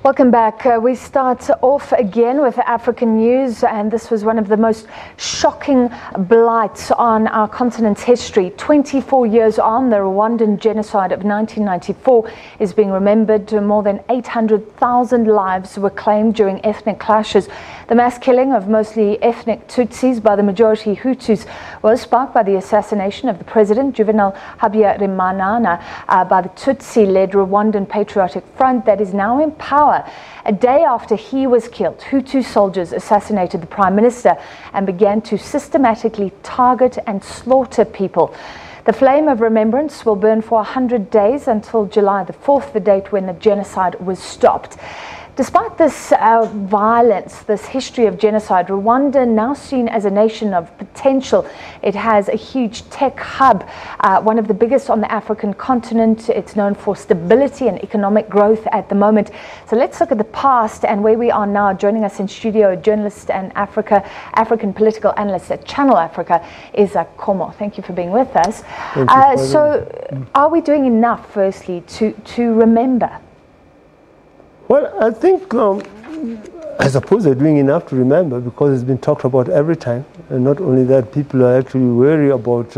Welcome back. We start off again with African news, and this was one of the most shocking blights on our continent's history. 24 years on, the Rwandan Genocide of 1994 is being remembered. More than 800,000 lives were claimed during ethnic clashes. The mass killing of mostly ethnic Tutsis by the majority Hutus was sparked by the assassination of the president, Juvenal Habyarimana, by the Tutsi-led Rwandan Patriotic Front that is now in power. A day after he was killed, Hutu soldiers assassinated the Prime Minister and began to systematically target and slaughter people. The flame of remembrance will burn for 100 days until July the 4th, the date when the genocide was stopped. Despite this violence, this history of genocide, Rwanda, now seen as a nation of potential, it has a huge tech hub, one of the biggest on the African continent. It's known for stability and economic growth at the moment. So let's look at the past and where we are now. Joining us in studio, journalist and African political analyst at Channel Africa, Izak Khomo. Thank you for being with us. Are we doing enough, firstly, to remember? Well, I think, I suppose they're doing enough to remember because it's been talked about every time. And not only that, people are actually wary about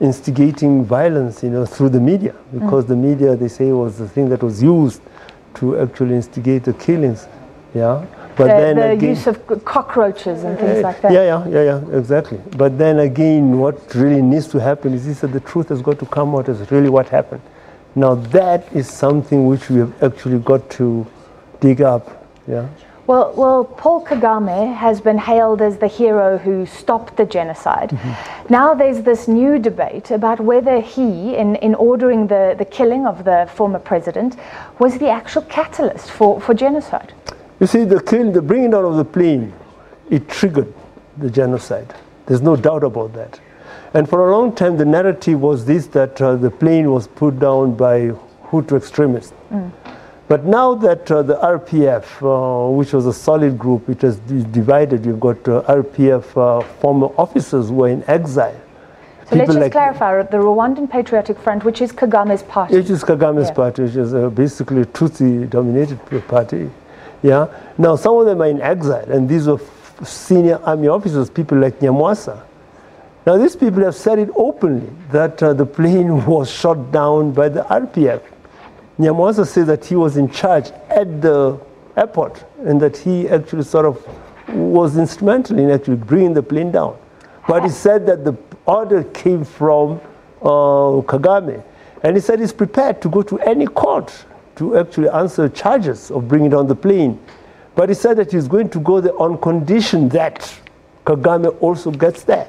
instigating violence, through the media. Because the media, they say, was the thing that was used to actually instigate the killings. Yeah. But the use of cockroaches and things like that. Yeah, exactly. But then again, what really needs to happen is that the truth has got to come out as really what happened. Now that is something which we have actually got to dig up. Yeah. Well, Paul Kagame has been hailed as the hero who stopped the genocide. Now there's this new debate about whether he, in ordering the killing of the former president, was the actual catalyst for genocide. You see, the bringing down of the plane, it triggered the genocide. There's no doubt about that. And for a long time, the narrative was this, that the plane was put down by Hutu extremists. But now that the RPF, which was a solid group, it has divided. You've got RPF former officers who were in exile. So let's just clarify, the Rwandan Patriotic Front, which is Kagame's party. Which is Kagame's party, which is basically a Tutsi-dominated party. Yeah. Now, some of them are in exile, and these were senior army officers, people like Nyamwasa. Now, these people have said it openly that the plane was shot down by the RPF. Nyamwasa says that he was in charge at the airport and that he actually sort of was instrumental in actually bringing the plane down. But he said that the order came from Kagame. And he said he's prepared to go to any court to actually answer charges of bringing down the plane. But he said that he's going to go there on condition that Kagame also gets there.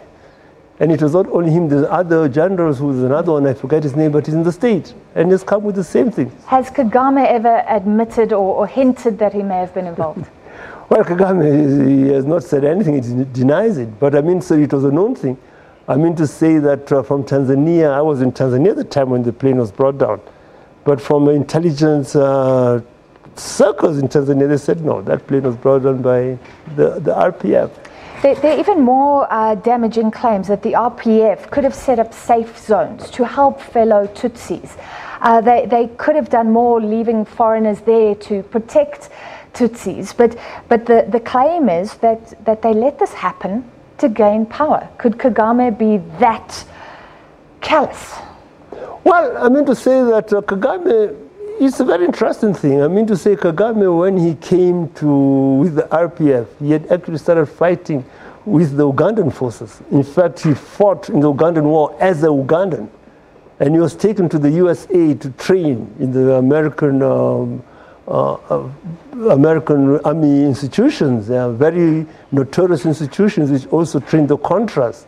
And it was not only him, there's other generals, who's another one, I forget his name, but he's in the state. And he's come with the same thing. Has Kagame ever admitted or hinted that he may have been involved? Well, Kagame, he has not said anything, he denies it. But I mean, so it was a known thing. I mean to say that from Tanzania, I was in Tanzania at the time when the plane was brought down. But from intelligence circles in Tanzania, they said, no, that plane was brought down by the RPF. There are even more damaging claims that the RPF could have set up safe zones to help fellow Tutsis. They could have done more, leaving foreigners there to protect Tutsis. But the claim is that they let this happen to gain power. Could Kagame be that callous? Well, I mean to say that Kagame, it's a very interesting thing. I mean to say Kagame, when he came with the RPF, he had actually started fighting with the Ugandan forces. In fact, he fought in the Ugandan war as a Ugandan. And he was taken to the USA to train in the American army institutions. They are very notorious institutions which also trained the Contras,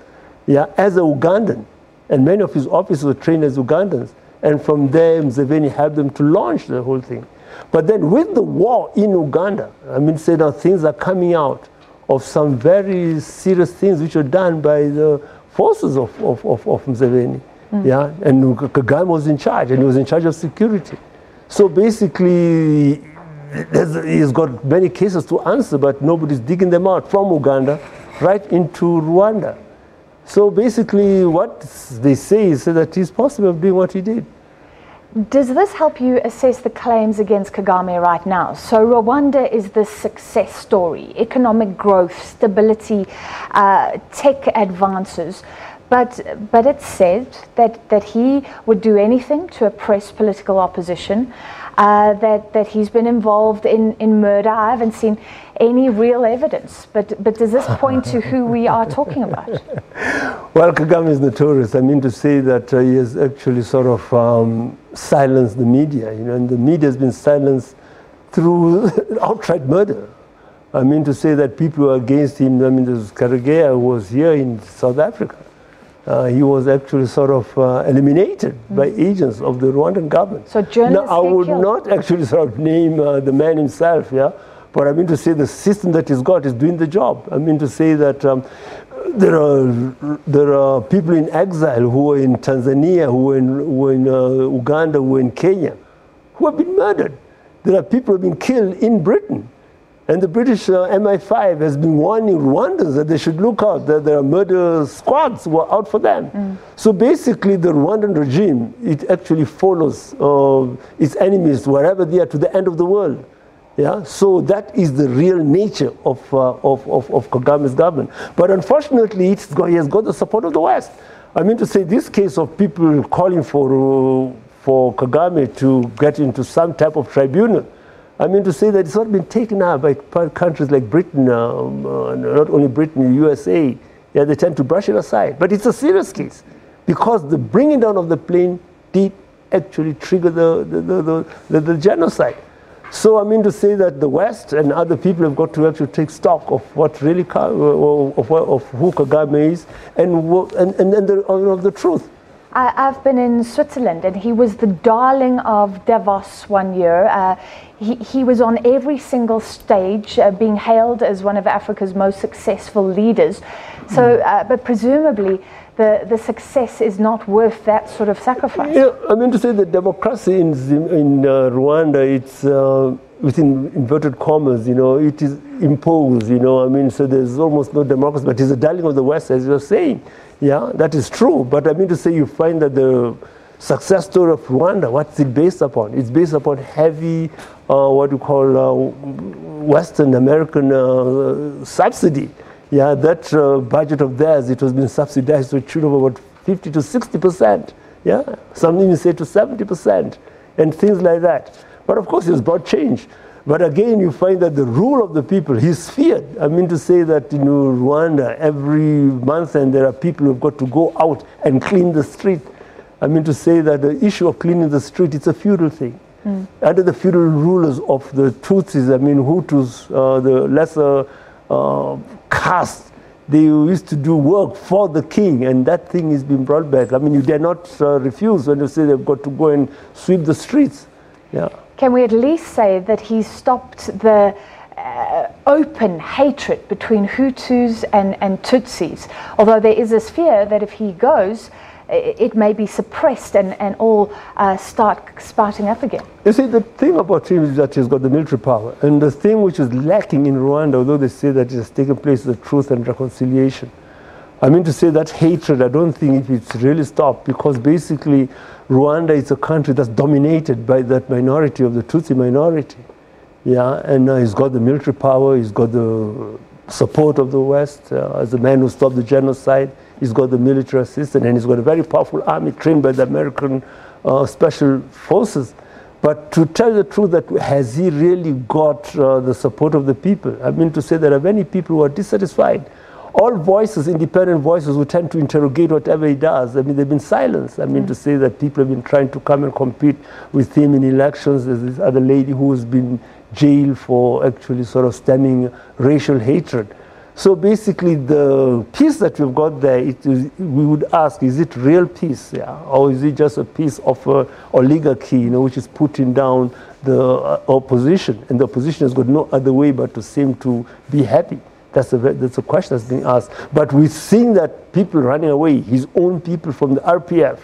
as a Ugandan. And many of his officers were trained as Ugandans. And from there, Museveni helped them to launch the whole thing. But then with the war in Uganda, I mean, say now things are coming out of some very serious things which were done by the forces of Museveni. Yeah, and Kagame was in charge, and he was in charge of security. So basically, he's got many cases to answer, but nobody's digging them out from Uganda right into Rwanda. So basically what they say is that he's possible of doing what he did. Does this help you assess the claims against Kagame right now? So Rwanda is the success story, economic growth, stability, tech advances. But it's said that he would do anything to oppress political opposition, that he's been involved in murder. I haven't seen any real evidence, but does this point to who we are talking about? Well, Kagame is notorious. I mean to say that he has actually sort of silenced the media, and the media has been silenced through outright murder. I mean to say that people were against him. I mean, there's Kagame who was here in South Africa. He was actually sort of eliminated by agents of the Rwandan government. So journalists now, I would not actually sort of name the man himself, but I mean to say the system that he's got is doing the job. I mean to say that there are people in exile who are in Tanzania, who are in Uganda, who are in Kenya, who have been murdered. There are people who have been killed in Britain. And the British MI5 has been warning Rwandans that they should look out, that there are murder squads who are out for them. So basically the Rwandan regime, it actually follows its enemies wherever they are to the end of the world. So that is the real nature of Kagame's government. But unfortunately, he has got the support of the West. I mean to say, this case of people calling for Kagame to get into some type of tribunal, I mean to say that it's not been taken up by countries like Britain, not only Britain, USA. They tend to brush it aside. But it's a serious case because the bringing down of the plane did actually trigger the genocide. So I mean to say that the West and other people have got to actually take stock of what really, of who Kagame is and the truth. I've been in Switzerland, and he was the darling of Davos one year. He was on every single stage, being hailed as one of Africa's most successful leaders. So, but presumably, the success is not worth that sort of sacrifice. I mean to say that democracy in Rwanda, it's within inverted commas, it is imposed, I mean, so there's almost no democracy, but he's a darling of the West, as you're saying. That is true, but I mean to say you find that the success story of Rwanda, what's it based upon? It's based upon heavy, what you call Western American subsidy. That budget of theirs, it has been subsidized to a tune of about 50 to 60%. Some even say to 70%, and things like that. But of course, it's brought change. But again, you find that the rule of the people, he's feared. I mean to say that Rwanda, every month, and there are people who've got to go out and clean the street. I mean to say that the issue of cleaning the street, it's a feudal thing. Under the feudal rulers of the Tutsis, I mean Hutus, the lesser caste, they used to do work for the king, and that thing is being brought back. I mean, you dare not refuse when you say they've got to go and sweep the streets. Can we at least say that he's stopped the open hatred between Hutus and Tutsis? Although there is this fear that if he goes, it may be suppressed and all start spouting up again. You see, the thing about him is that he's got the military power. And the thing which is lacking in Rwanda, although they say that it has taken place, is the truth and reconciliation. I mean to say that hatred, I don't think if it's really stopped, because basically Rwanda is a country that's dominated by that minority of the Tutsi minority. And he's got the military power, he's got the support of the West as the man who stopped the genocide, he's got the military assistance, and he's got a very powerful army trained by the American special forces. But to tell the truth, that has he really got the support of the people? I mean to say there are many people who are dissatisfied. All voices, independent voices, who tend to interrogate whatever he does. I mean, they've been silenced. I mean to say that people have been trying to come and compete with him in elections. There's this other lady who has been jailed for actually sort of stemming racial hatred. So basically, the peace that we've got there, we would ask, is it real peace? Or is it just a piece of oligarchy, which is putting down the opposition? And the opposition has got no other way but to seem to be happy. That's a question that's being asked. But we've seen that people running away, his own people from the RPF,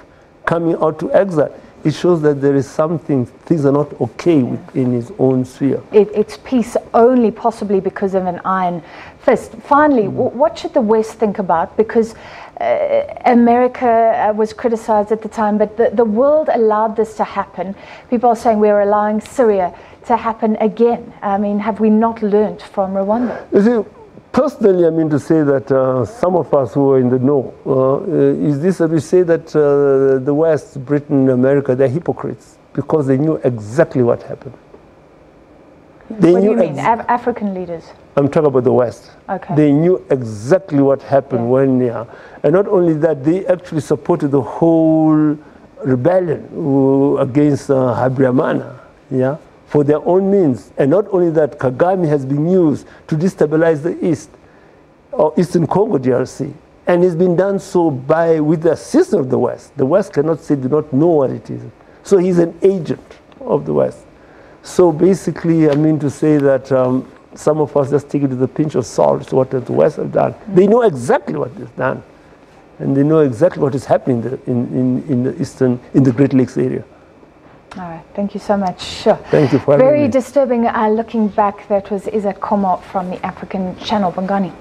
coming out to exile. it shows that there is something, things are not okay within his own sphere. It's peace only possibly because of an iron fist. Finally, what should the West think about? Because America was criticized at the time, but the world allowed this to happen. People are saying we're allowing Syria to happen again. I mean, have we not learned from Rwanda? You see, personally, I mean to say that some of us who are in the know, is this that we say that the West, Britain, America, they're hypocrites because they knew exactly what happened. What do you mean, African leaders? I'm talking about the West. Okay. They knew exactly what happened when, and not only that, they actually supported the whole rebellion against Habyarimana, for their own means. And not only that, Kagame has been used to destabilize the East, or Eastern Congo DRC. And it's been done so with the assistance of the West. The West cannot say, do not know what it is. So he's an agent of the West. So basically, I mean to say that some of us just take it with a pinch of salt, what the West have done. They know exactly what they've done. And they know exactly what is happening in the Great Lakes area. All right, thank you so much. Sure. Thank you for having me. Very disturbing looking back. That was Izak Khomo from the African Channel, Bongani.